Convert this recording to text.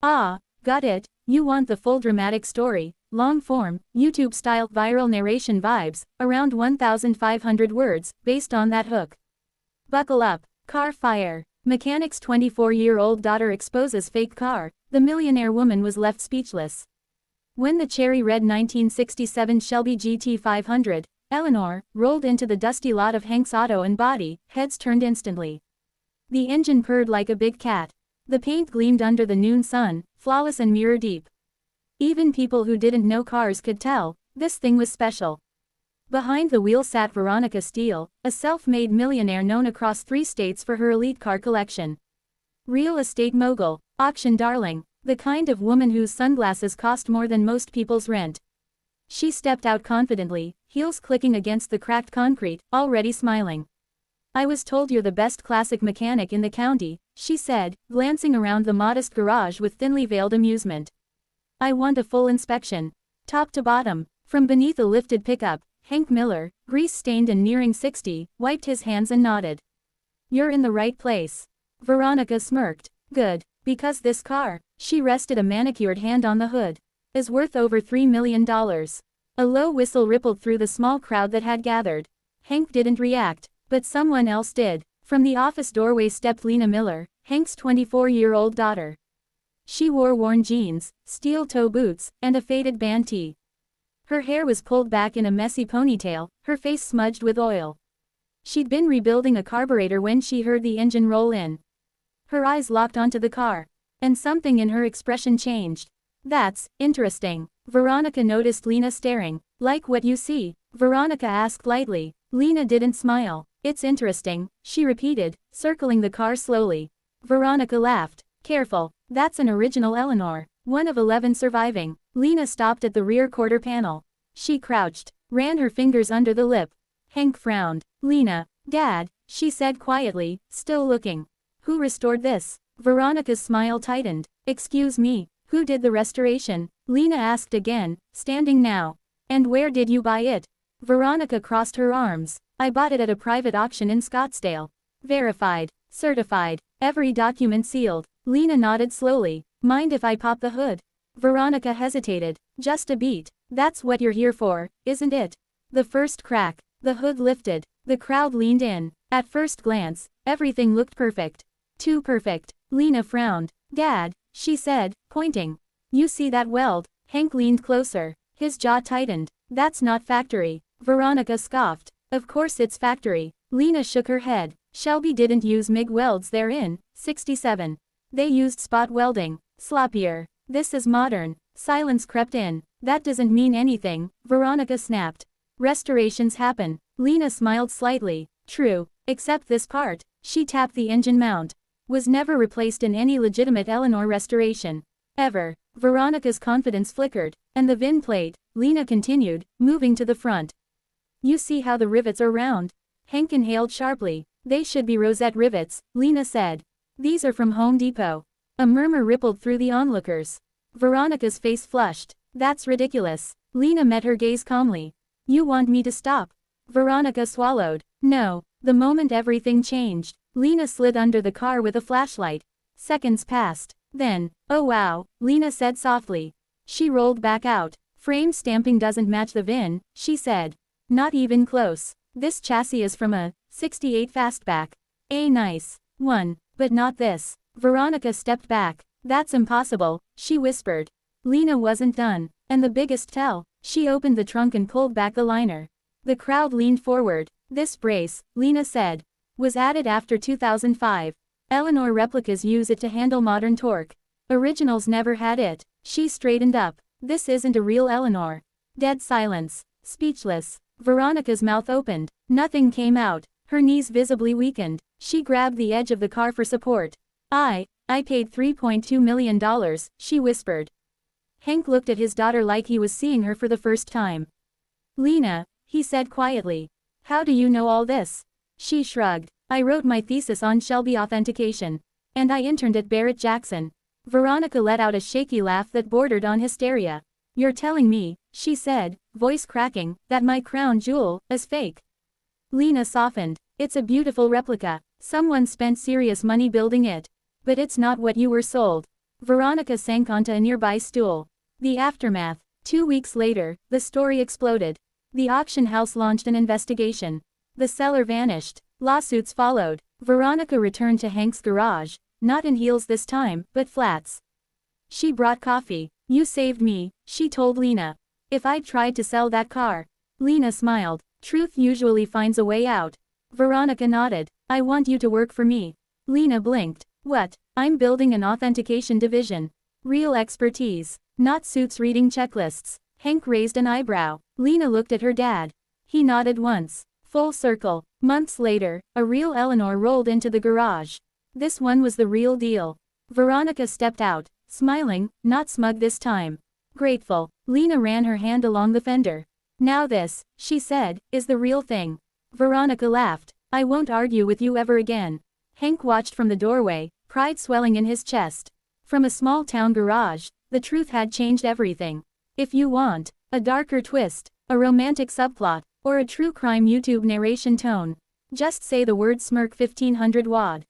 Ah, got it, you want the full dramatic story, long-form, YouTube-style viral narration vibes, around 1,500 words, based on that hook. Buckle up. Car fire. Mechanic's 24-year-old daughter exposes fake car. The millionaire woman was left speechless. When the cherry red 1967 Shelby GT500, Eleanor, rolled into the dusty lot of Hank's auto and body, heads turned instantly. The engine purred like a big cat. The paint gleamed under the noon sun, flawless and mirror deep. Even people who didn't know cars could tell, this thing was special. Behind the wheel sat Veronica Steele, a self-made millionaire known across 3 states for her elite car collection. Real estate mogul, auction darling, the kind of woman whose sunglasses cost more than most people's rent. She stepped out confidently, heels clicking against the cracked concrete, already smiling. "I was told you're the best classic mechanic in the county," she said, glancing around the modest garage with thinly veiled amusement. "I want a full inspection. Top to bottom." From beneath a lifted pickup, Hank Miller, grease-stained and nearing 60, wiped his hands and nodded. "You're in the right place." Veronica smirked. "Good, because this car," she rested a manicured hand on the hood, "is worth over $3 million. A low whistle rippled through the small crowd that had gathered. Hank didn't react, but someone else did. From the office doorway stepped Lena Miller, Hank's 24-year-old daughter. She wore worn jeans, steel-toe boots, and a faded band tee. Her hair was pulled back in a messy ponytail, her face smudged with oil. She'd been rebuilding a carburetor when she heard the engine roll in. Her eyes locked onto the car, and something in her expression changed. "That's interesting." Veronica noticed Lena staring. "Like what you see?" Veronica asked lightly. Lena didn't smile. "It's interesting," she repeated, circling the car slowly. Veronica laughed. "Careful, that's an original Eleanor, one of 11 surviving." Lena stopped at the rear quarter panel. She crouched, ran her fingers under the lip. Hank frowned. "Lena, Dad," she said quietly, still looking. "Who restored this?" Veronica's smile tightened. "Excuse me, who did the restoration?" Lena asked again, standing now. "And where did you buy it?" Veronica crossed her arms. "I bought it at a private auction in Scottsdale. Verified, certified, every document sealed." Lena nodded slowly. "Mind if I pop the hood?" Veronica hesitated. "Just a beat. That's what you're here for, isn't it?" The first crack. The hood lifted. The crowd leaned in. At first glance, everything looked perfect. Too perfect. Lena frowned. "Dad," she said, pointing. "You see that weld?" Hank leaned closer. His jaw tightened. "That's not factory." Veronica scoffed. "Of course it's factory." Lena shook her head. "Shelby didn't use MIG welds there in '67. They used spot welding. Sloppier. This is modern." Silence crept in. "That doesn't mean anything," Veronica snapped. "Restorations happen." Lena smiled slightly. "True, except this part." She tapped the engine mount. "Was never replaced in any legitimate Eleanor restoration. Ever." Veronica's confidence flickered. "And the VIN plate," Lena continued, moving to the front. "You see how the rivets are round?" Hank inhaled sharply. "They should be rosette rivets," Lena said. "These are from Home Depot." A murmur rippled through the onlookers. Veronica's face flushed. "That's ridiculous." Lena met her gaze calmly. "You want me to stop?" Veronica swallowed. "No." The moment everything changed. Lena slid under the car with a flashlight. Seconds passed. Then, "Oh wow," Lena said softly. She rolled back out. "Frame stamping doesn't match the VIN," she said. "Not even close. This chassis is from a '68 Fastback. A nice one, but not this." Veronica stepped back. "That's impossible," she whispered. Lena wasn't done. "And the biggest tell." She opened the trunk and pulled back the liner. The crowd leaned forward. "This brace," Lena said, "was added after 2005. Eleanor replicas use it to handle modern torque. Originals never had it." She straightened up. "This isn't a real Eleanor." Dead silence. Speechless. Veronica's mouth opened. Nothing came out. Her knees visibly weakened. She grabbed the edge of the car for support. I paid $3.2 million, she whispered. Hank looked at his daughter like he was seeing her for the first time. "Lena," he said quietly. "How do you know all this?" She shrugged. "I wrote my thesis on Shelby authentication. And I interned at Barrett-Jackson." Veronica let out a shaky laugh that bordered on hysteria. "You're telling me," she said, voice cracking, "that my crown jewel is fake?" Lena softened. "It's a beautiful replica. Someone spent serious money building it. But it's not what you were sold." Veronica sank onto a nearby stool. The aftermath. 2 weeks later, the story exploded. The auction house launched an investigation. The seller vanished. Lawsuits followed. Veronica returned to Hank's garage, not in heels this time, but flats. She brought coffee. "You saved me," she told Lena. "If I'd tried to sell that car." Lena smiled. Truth usually finds a way out. Veronica nodded. "I want you to work for me." Lena blinked. "What?" "I'm building an authentication division. Real expertise. Not suits reading checklists." Hank raised an eyebrow. Lena looked at her dad. He nodded once. Full circle. Months later, a real Eleanor rolled into the garage. This one was the real deal. Veronica stepped out, smiling, not smug this time. Grateful. Lena ran her hand along the fender. "Now this," she said, "is the real thing." Veronica laughed. "I won't argue with you ever again." Hank watched from the doorway, pride swelling in his chest. From a small-town garage, the truth had changed everything. If you want a darker twist, a romantic subplot, or a true crime YouTube narration tone, just say the word smirk 1500 WAD.